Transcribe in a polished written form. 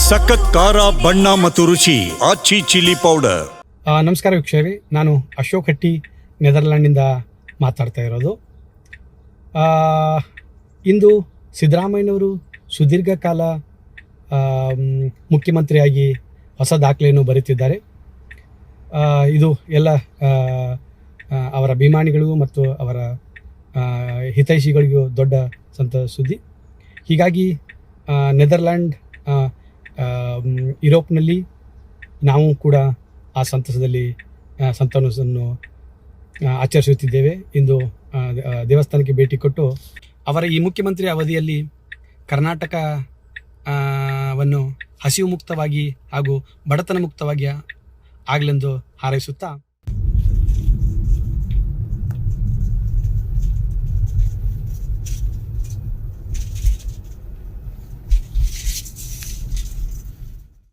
ಸಖತ್ ಖಾರ ಬಣ್ಣ ಮತ್ತು ರುಚಿ ಆಚಿ ಚಿಲ್ಲಿ ಪೌಡರ್. ನಮಸ್ಕಾರ ವೀಕ್ಷಕರೇ, ನಾನು ಅಶೋಕ್ ಹಟ್ಟಿ ನೆದರ್ಲ್ಯಾಂಡಿಂದ ಮಾತಾಡ್ತಾ ಇರೋದು. ಇಂದು ಸಿದ್ದರಾಮಯ್ಯನವರು ಸುದೀರ್ಘ ಕಾಲ ಮುಖ್ಯಮಂತ್ರಿಯಾಗಿ ಹೊಸ ದಾಖಲೆಯನ್ನು ಬರೆಯುತ್ತಿದ್ದಾರೆ. ಇದು ಎಲ್ಲ ಅವರ ಅಭಿಮಾನಿಗಳು ಮತ್ತು ಅವರ ಹಿತೈಷಿಗಳಿಗೂ ದೊಡ್ಡ ಸಂತಸ ಸುದ್ದಿ. ಹೀಗಾಗಿ ನೆದರ್ಲ್ಯಾಂಡ್ ಯುರೋಪ್ನಲ್ಲಿ ನಾವು ಕೂಡ ಆ ಸಂತಸವನ್ನು ಆಚರಿಸುತ್ತಿದ್ದೇವೆ. ಇಂದು ದೇವಸ್ಥಾನಕ್ಕೆ ಭೇಟಿ ಕೊಟ್ಟು ಅವರ ಈ ಮುಖ್ಯಮಂತ್ರಿ ಅವಧಿಯಲ್ಲಿ ಕರ್ನಾಟಕವನ್ನು ಹಸಿವು ಮುಕ್ತವಾಗಿ ಹಾಗೂ ಬಡತನ ಮುಕ್ತವಾಗಿ ಆಗಲೆಂದು ಹಾರೈಸುತ್ತಾ